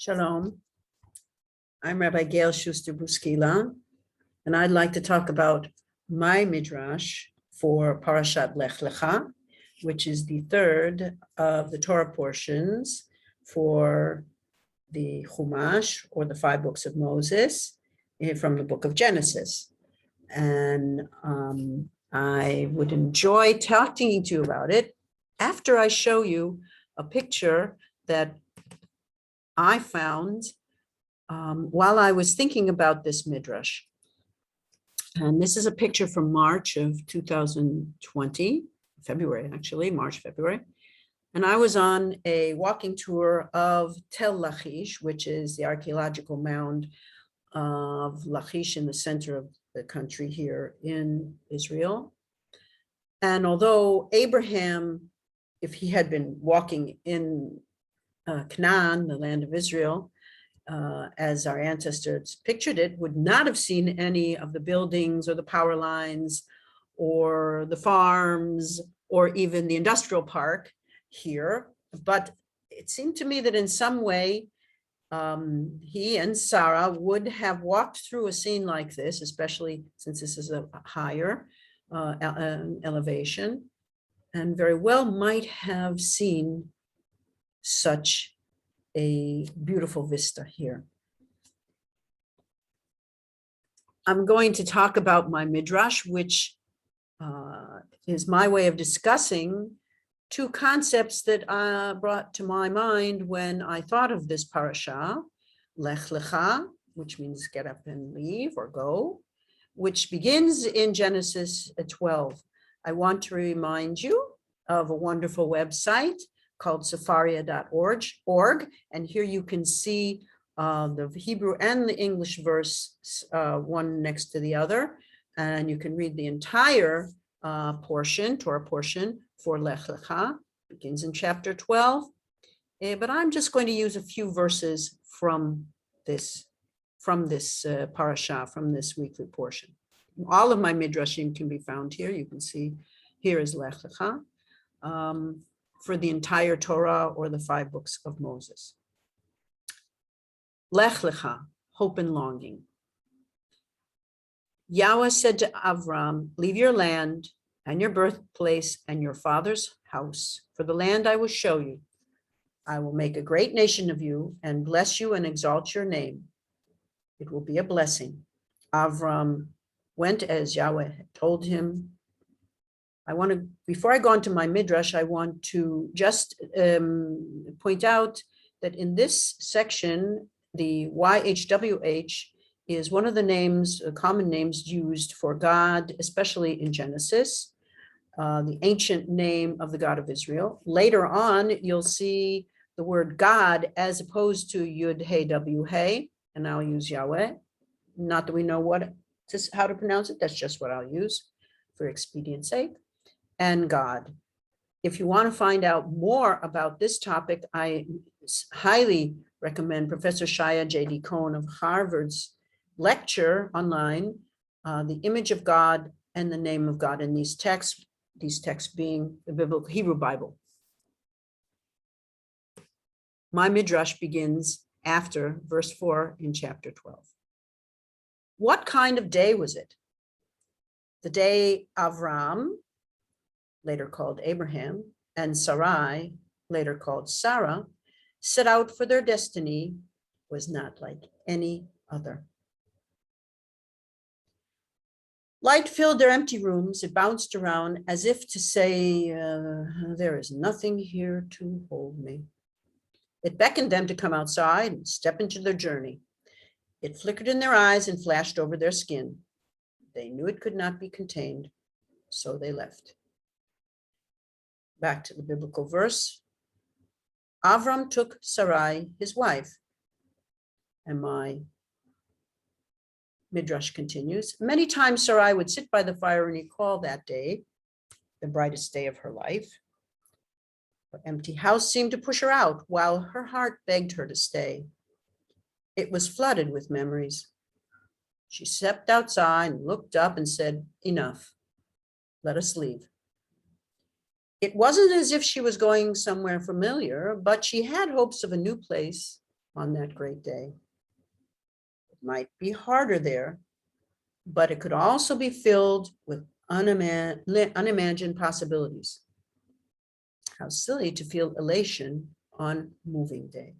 Shalom. I'm Rabbi Gail Schuster-Buskila, and I'd like to talk about my Midrash for Parashat Lech Lecha, which is the third of the Torah portions for the Chumash, or the 5 books of Moses, from the book of Genesis. And I would enjoy talking to you about it after I show you a picture that I found while I was thinking about this Midrash. And this is a picture from March of 2020, February actually, March, February. And I was on a walking tour of Tel Lachish, which is the archaeological mound of Lachish in the center of the country here in Israel. And although Abraham, if he had been walking in Canaan, the land of Israel, as our ancestors pictured it, would not have seen any of the buildings or the power lines or the farms or even the industrial park here. But it seemed to me that in some way, he and Sarah would have walked through a scene like this, especially since this is a higher elevation, and very well might have seen such a beautiful vista here. I'm going to talk about my Midrash, which is my way of discussing 2 concepts that brought to my mind when I thought of this parasha, Lech Lecha, which means get up and leave or go, which begins in Genesis 12. I want to remind you of a wonderful website called Sefaria.org, and here you can see the Hebrew and the English verse, one next to the other, and you can read the entire Torah portion for Lech Lecha. Begins in chapter 12, but I'm just going to use a few verses from this parasha, from this weekly portion. All of my midrashim can be found here. You can see here is Lech Lecha. For the entire Torah or the 5 books of Moses. Lech Lecha, hope and longing. Yahweh said to Avram, leave your land and your birthplace and your father's house for the land I will show you. I will make a great nation of you and bless you and exalt your name. It will be a blessing. Avram went as Yahweh had told him. Before I go on to my Midrash, I want to just point out that in this section, the YHWH is one of the names, common names used for God, especially in Genesis, the ancient name of the God of Israel. Later on, you'll see the word God as opposed to Yud He W He, and I'll use Yahweh. Not that we know how to pronounce it, that's just what I'll use for expedience sake. And God. If you want to find out more about this topic, I highly recommend Professor Shaya J.D. Cohen of Harvard's lecture online, The Image of God and the Name of God in these texts being the biblical Hebrew Bible. My Midrash begins after verse 4 in chapter 12. What kind of day was it? The day Avram, later called Abraham, and Sarai, later called Sarah, set out for their destiny was not like any other. Light filled their empty rooms. It bounced around as if to say, there is nothing here to hold me. It beckoned them to come outside and step into their journey. It flickered in their eyes and flashed over their skin. They knew it could not be contained, so they left. Back to the biblical verse. Avram took Sarai, his wife, and my Midrash continues. Many times Sarai would sit by the fire and recall that day, the brightest day of her life. Her empty house seemed to push her out, while her heart begged her to stay. It was flooded with memories. She stepped outside and looked up and said, enough, let us leave. It wasn't as if she was going somewhere familiar, but she had hopes of a new place, on that great day. It might be harder there, but it could also be filled with unimagined possibilities. How silly to feel elation on moving day.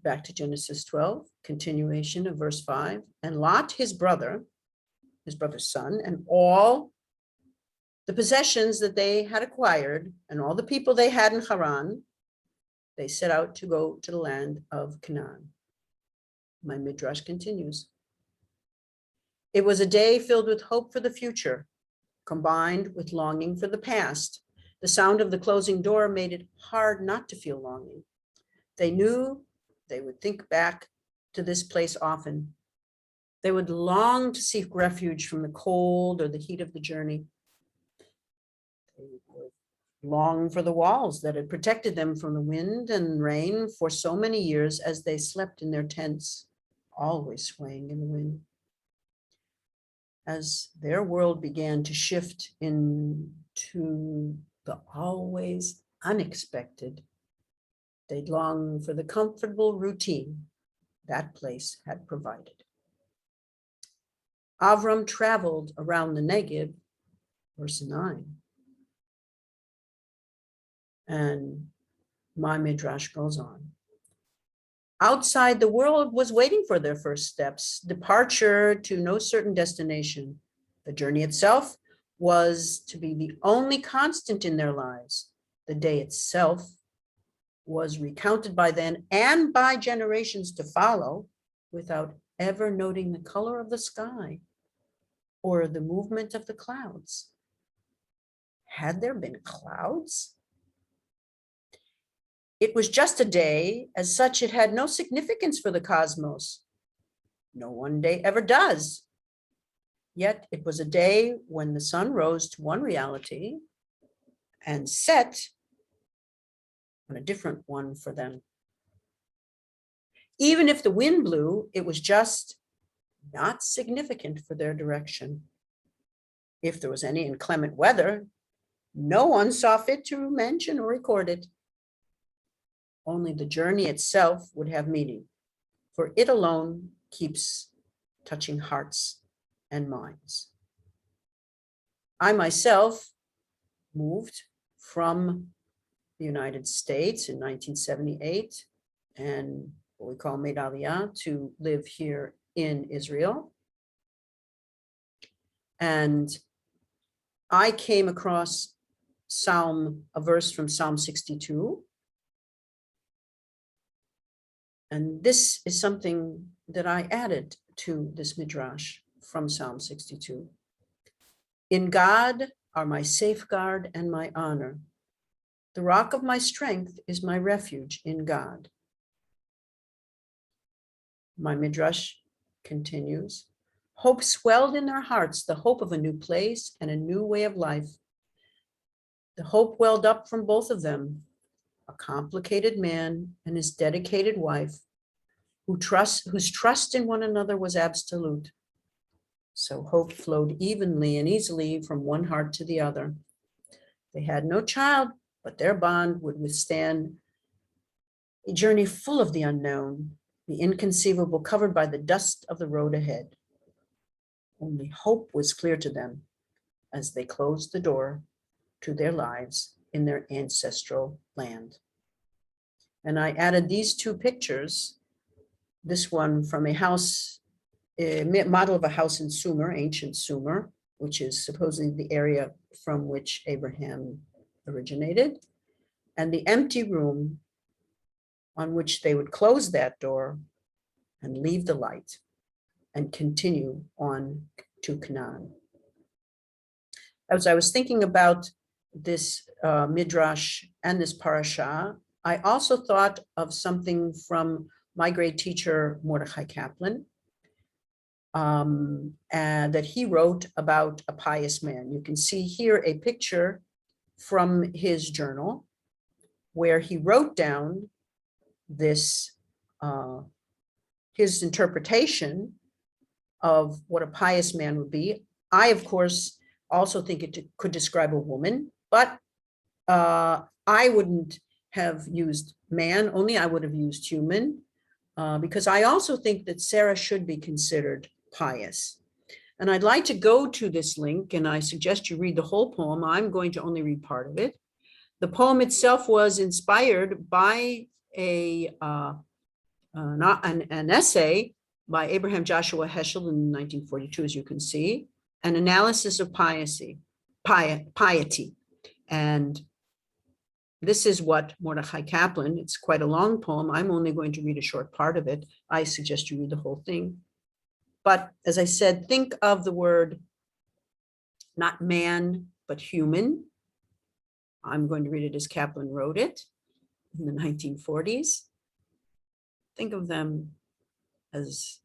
Back to Genesis 12, continuation of verse 5. And Lot, his brother's son, and all the possessions that they had acquired, and all the people they had in Haran, they set out to go to the land of Canaan. My Midrash continues. It was a day filled with hope for the future, combined with longing for the past. The sound of the closing door made it hard not to feel longing. They knew they would think back to this place often. They would long to seek refuge from the cold or the heat of the journey. They would long for the walls that had protected them from the wind and rain for so many years as they slept in their tents, always swaying in the wind. As their world began to shift into the always unexpected, they'd long for the comfortable routine that place had provided. Avram traveled around the Negev, verse 9. And my Midrash goes on. Outside, the world was waiting for their first steps, departure to no certain destination. The journey itself was to be the only constant in their lives. The day itself was recounted by then and by generations to follow without ever noting the color of the sky or the movement of the clouds. Had there been clouds? It was just a day. As such, it had no significance for the cosmos. No one day ever does. Yet it was a day when the sun rose to one reality and set on a different one for them. Even if the wind blew, it was just not significant for their direction. If there was any inclement weather, no one saw fit to mention or record it. Only the journey itself would have meaning, for it alone keeps touching hearts and minds. I myself moved from the United States in 1978 and what we call Made Aliyah to live here in Israel. And I came across a verse from Psalm 62. And this is something that I added to this Midrash from Psalm 62. In God are my safeguard and my honor. The rock of my strength is my refuge in God. My Midrash continues. Hope swelled in their hearts, the hope of a new place and a new way of life. The hope welled up from both of them, a complicated man and his dedicated wife, whose trust in one another was absolute. So hope flowed evenly and easily from one heart to the other. They had no child, but their bond would withstand a journey full of the unknown, the inconceivable, covered by the dust of the road ahead. Only hope was clear to them as they closed the door to their lives in their ancestral land. And I added these two pictures, this one from a house, a model of a house in Sumer, ancient Sumer, which is supposedly the area from which Abraham originated, and the empty room on which they would close that door and leave the light and continue on to Canaan. As I was thinking about this Midrash and this parasha, I also thought of something from my great teacher, Mordechai Kaplan, and that he wrote about a pious man. You can see here a picture from his journal where he wrote down this, his interpretation of what a pious man would be. I, of course, also think it could describe a woman, but I wouldn't have used man, only I would have used human, because I also think that Sarah should be considered pious. And I'd like to go to this link, and I suggest you read the whole poem. I'm going to only read part of it. The poem itself was inspired by an essay by Abraham Joshua Heschel in 1942, as you can see, an analysis of piety. And this is what Mordechai Kaplan, it's quite a long poem. I'm only going to read a short part of it. I suggest you read the whole thing. But as I said, think of the word not man, but human. I'm going to read it as Kaplan wrote it in the 1940s. Think of them as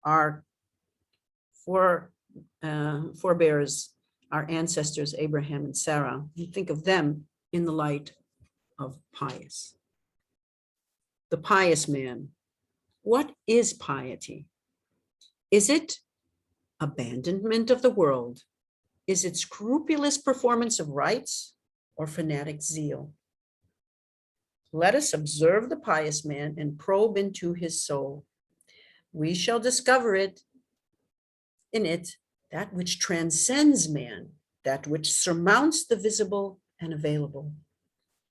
our forebears, our ancestors, Abraham and Sarah. You think of them in the light of pious. The pious man. What is piety? Is it abandonment of the world? Is it scrupulous performance of rites or fanatic zeal? Let us observe the pious man and probe into his soul. We shall discover in it that which transcends man, that which surmounts the visible and available,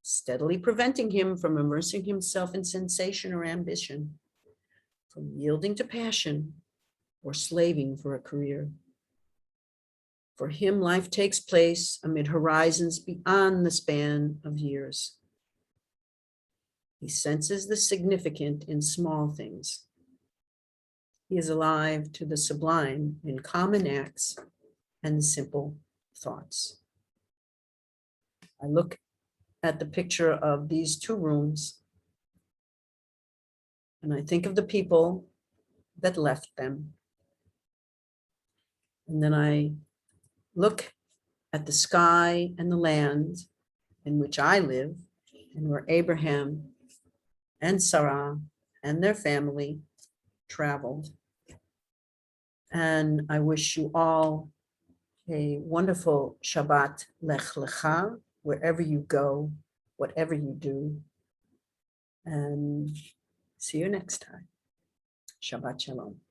steadily preventing him from immersing himself in sensation or ambition, from yielding to passion or slaving for a career. For him, life takes place amid horizons beyond the span of years. He senses the significant in small things. He is alive to the sublime in common acts and simple thoughts. I look at the picture of these two rooms, and I think of the people that left them. And then I look at the sky and the land in which I live, and where Abraham and Sarah and their family traveled. And I wish you all a wonderful Shabbat Lech Lecha, wherever you go, whatever you do. And see you next time. Shabbat Shalom.